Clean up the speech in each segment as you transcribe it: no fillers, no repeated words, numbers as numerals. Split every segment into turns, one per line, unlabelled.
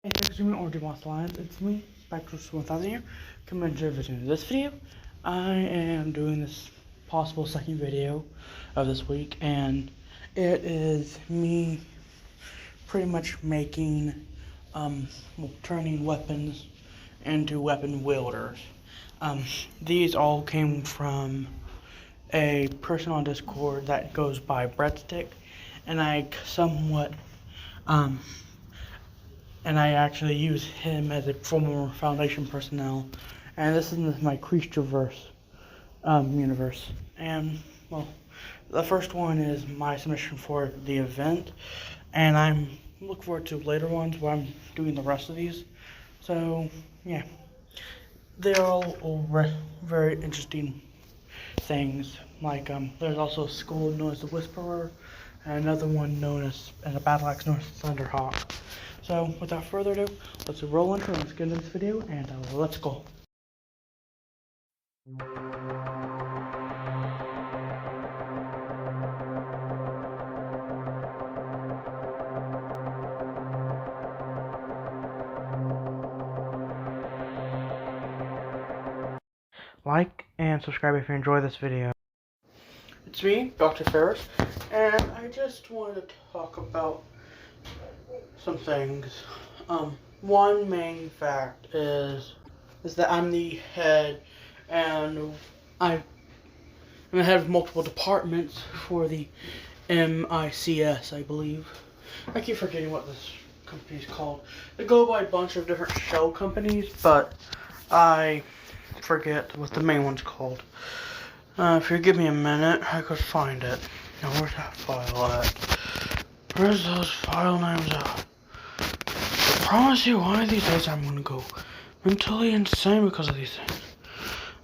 Hey, thanks for doing Orgy Monster Lines. It's me, Spectral 1000 here, coming to video. This video, I am doing this possible second video of this week, and it is me pretty much making, turning weapons into weapon wielders. These all came from a person on Discord that goes by Breadstick, and I somewhat, and I actually use him as a former Foundation personnel. And this is my Creatureverse universe. And, well, the first one is my submission for the event, and I'm looking forward to later ones where I'm doing the rest of these. So, yeah. They're all very interesting things. Like, there's also a skull known as the Whisperer, and another one known as a battle axe known as Thunderhawk. So, without further ado, let's roll into it, let's get into this video, and let's go. Like and subscribe if you enjoy this video. It's me, Dr. Ferris, and I just wanted to talk about some things. One main fact is that I'm the head, and I'm the head of multiple departments for the MICS, I believe. I keep forgetting what this company's called. They go by a bunch of different shell companies, but I forget what the main one's called. If you give me a minute, I could find it. Now, where's that file at? Where's those file names at? I promise you, one of these days I'm gonna go mentally insane because of these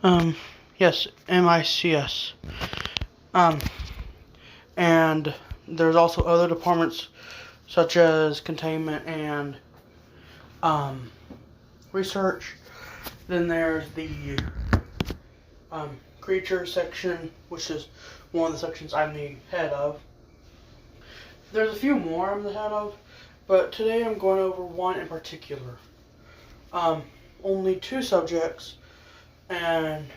things. Yes, MICS. And there's also other departments such as containment and research. Then there's the creature section, which is one of the sections I'm the head of. There's a few more I'm the head of, but today I'm going over one in particular. Only two subjects, and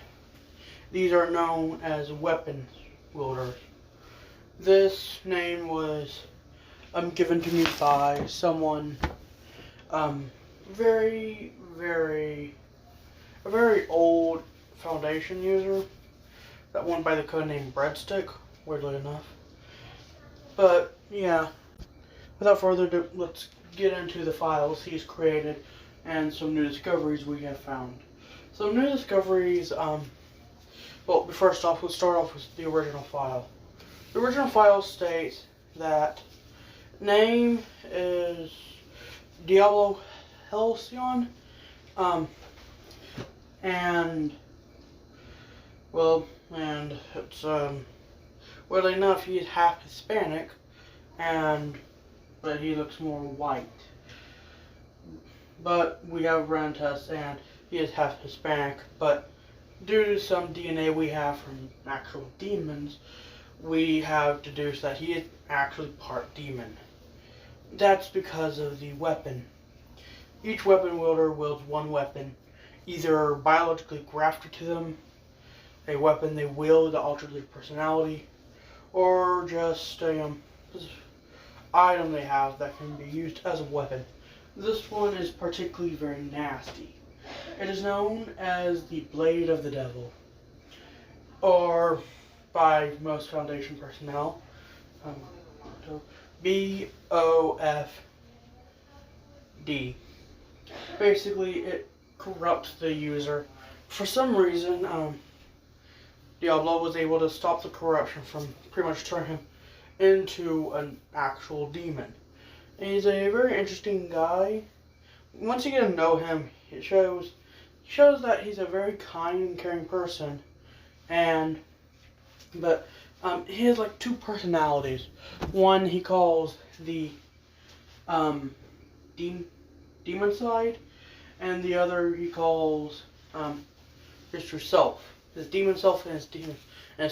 these are known as weapon wielders. This name was given to me by someone a very old Foundation user that went by the code name Breadstick, weirdly enough. But yeah, without further ado, let's get into the files he's created and some new discoveries we have found. So new discoveries, well, first off, let's start off with the original file. The original file states that name is Diablo Halcyon, and it's, weirdly enough, he's half Hispanic, but he looks more white. But we have ran tests, and he is half Hispanic, but due to some DNA we have from actual demons, we have deduced that he is actually part demon. That's because of the weapon. Each weapon wielder wields one weapon, either biologically grafted to them, a weapon they wield that alters their personality, or just a item they have that can be used as a weapon. This one is particularly very nasty. It is known as the Blade of the Devil, or by most Foundation personnel, BOFD. Basically, it corrupts the user. For some reason, Diablo was able to stop the corruption from pretty much turning him into an actual demon. And he's a very interesting guy. Once you get to know him, it shows that he's a very kind and caring person. But he has like two personalities. One he calls the demon side, and the other he calls his true self. His demon self and his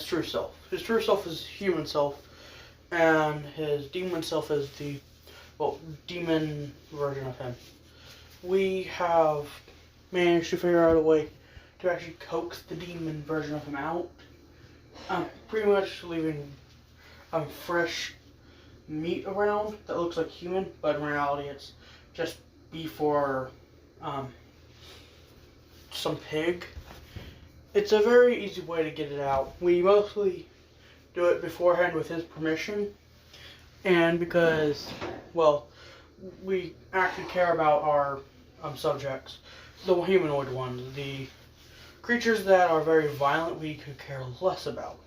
true self. His true self is human self, and his demon self is the demon version of him. we have managed to figure out a way to actually coax the demon version of him out. Pretty much leaving fresh meat around that looks like human, but in reality it's just beef or some pig. It's a very easy way to get it out. We mostly do it beforehand with his permission, and because, well, we actually care about our subjects, the humanoid ones. The creatures that are very violent we could care less about.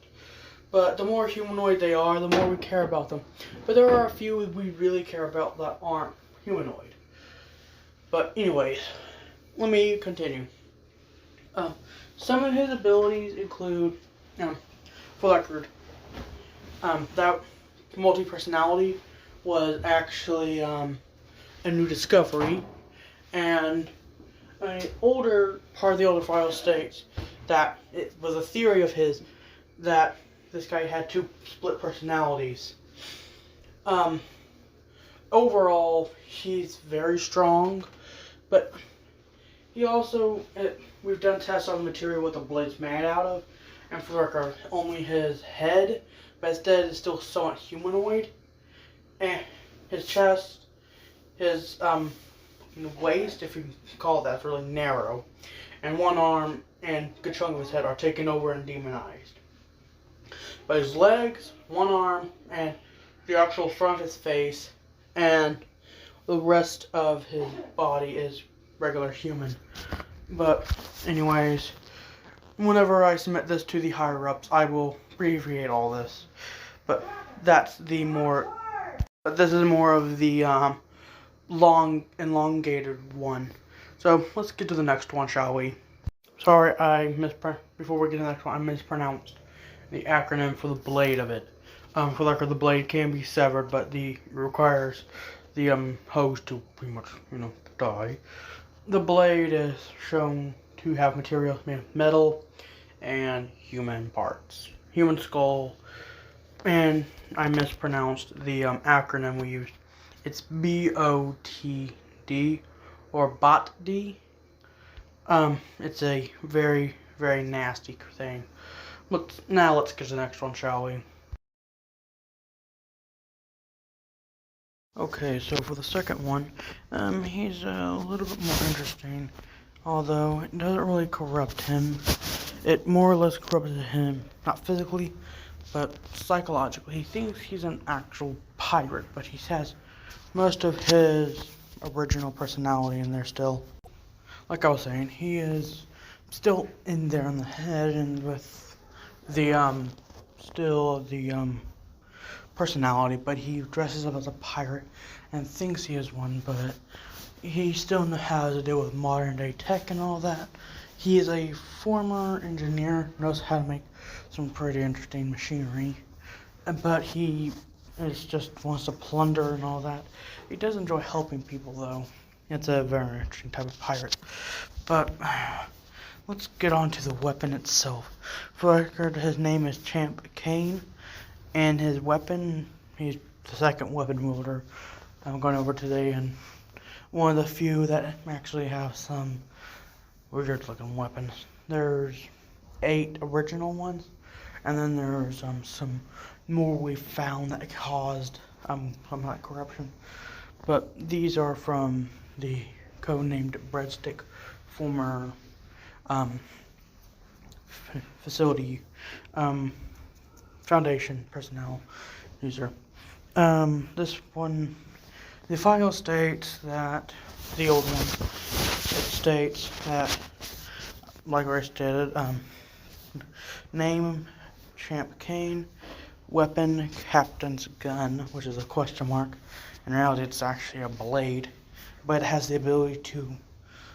But the more humanoid they are, the more we care about them. But there are a few we really care about that aren't humanoid. But anyways, let me continue. Some of his abilities include, for the record, that multi-personality was actually a new discovery, and an older part of the older file states that it was a theory of his that this guy had two split personalities. Overall, he's very strong, but he also, we've done tests on the material what the blade's made out of, and for the record, only his head, but his head is still somewhat humanoid, and his chest, his waist, if you can call it that, is really narrow, and one arm and a good chunk of his head are taken over and demonized. But his legs, one arm, and the actual front of his face, and the rest of his body is regular human. But anyways, whenever I submit this to the higher ups, I will abbreviate all this. But this is more of the long elongated one. So let's get to the next one, shall we? Sorry, before we get to the next one, I mispronounced the acronym for the blade of it. For the record, the blade can be severed, but it requires the hose to pretty much, die. The blade is shown to have materials made of metal and human parts. Human skull, and I mispronounced the acronym we used. It's BOTD, or BOTD. It's a very, very nasty thing. Now let's get to the next one, shall we? Okay, so for the second one, he's a little bit more interesting, although it doesn't really corrupt him. It more or less corrupts him, not physically, but psychologically. He thinks he's an actual pirate, but he has most of his original personality in there still. Like I was saying, he is still in there in the head and with the personality, but he dresses up as a pirate and thinks he is one, but he still has to deal with modern day tech and all that. He is a former engineer, knows how to make some pretty interesting machinery, but he just wants to plunder and all that. He does enjoy helping people, though. It's a very interesting type of pirate. But let's get on to the weapon itself. For the record, his name is Champ Kane, and his weapon, he's the second weapon wielder I'm going over today, and one of the few that actually have some weird looking weapons. There's 8 original ones, and then there's some more we found that caused some like corruption. But these are from the codenamed Breadstick former facility Foundation personnel user. This one, the file states that the old one, it states that, like I stated, name Champ Kane, weapon Captain's gun, which is a question mark. In reality, it's actually a blade, but it has the ability to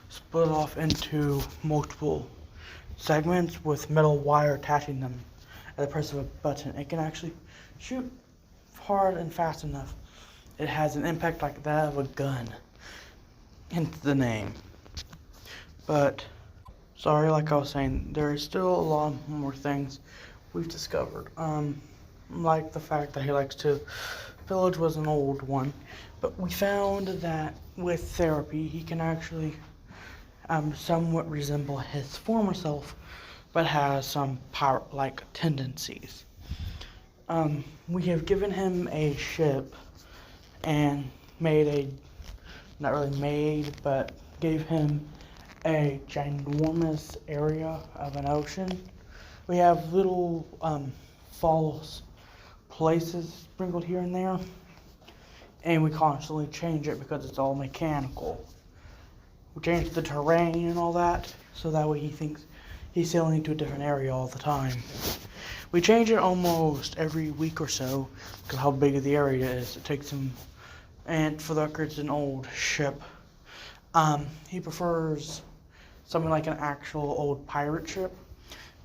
split off into multiple segments with metal wire attaching them at the press of a button. It can actually shoot hard and fast enough. It has an impact like that of a gun, hence the name. But sorry, like I was saying, there is still a lot more things we've discovered. Like the fact that he likes to pillage was an old one, But we found that with therapy, he can actually somewhat resemble his former self, but has some pirate-like tendencies. We have given him a ship and not really made, but gave him a ginormous area of an ocean. We have little false places sprinkled here and there, and we constantly change it because it's all mechanical. We change the terrain and all that, so that way he thinks he's sailing into a different area all the time. We change it almost every week or so because how big the area is. It takes him, and for the record, it's an old ship. He prefers something like an actual old pirate ship,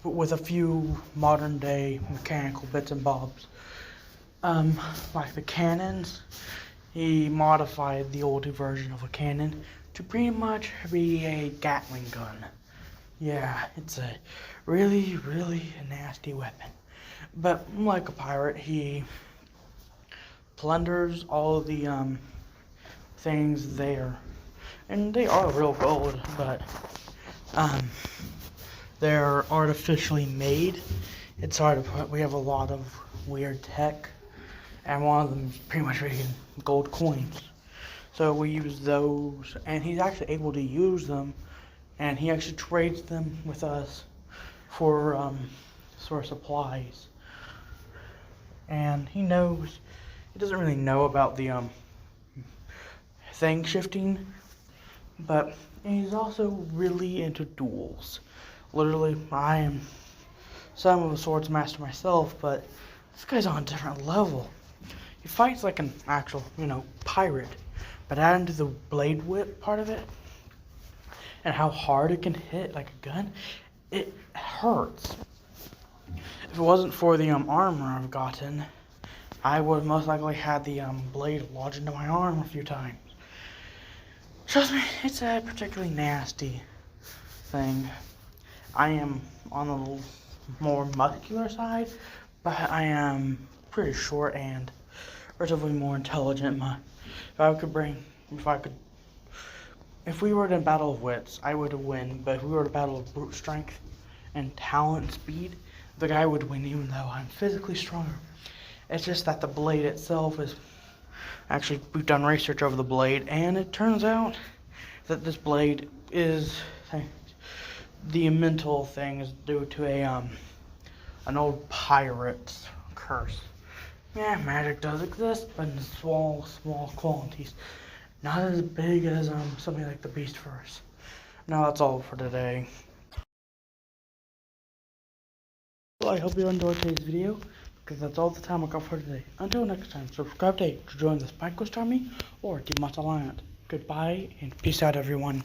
but with a few modern day mechanical bits and bobs. Like the cannons, he modified the older version of a cannon to pretty much be a Gatling gun. Yeah, it's a really, really nasty weapon. But like a pirate, he plunders all the things there. And they are real gold, but they're artificially made. It's hard to put. We have a lot of weird tech, and one of them is pretty much making gold coins. So we use those, and he's actually able to use them, and he actually trades them with us for sort of supplies. And he doesn't really know about the thing shifting, but he's also really into duels. Literally, I am some of a swords master myself, but this guy's on a different level. He fights like an actual, pirate, but add into the blade whip part of it, and how hard it can hit like a gun, it hurts. If it wasn't for the armor I've gotten, I would have most likely had the blade lodge into my arm a few times. Trust me, it's a particularly nasty thing. I am on the more muscular side, but I am pretty short and relatively more intelligent. If we were in a battle of wits, I would win, but if we were in a battle of brute strength and talent and speed, the guy would win even though I'm physically stronger. It's just that the blade itself is, actually we've done research over the blade, and it turns out that this blade is, the mental thing is due to an old pirate's curse. Yeah, magic does exist, but in small quantities. Not as big as something like the Beast Verse. Now that's all for today. Well, I hope you enjoyed today's video, because that's all the time I got for today. Until next time, subscribe to join the Spike Coast Army or Team Alliance. Goodbye and peace out, everyone.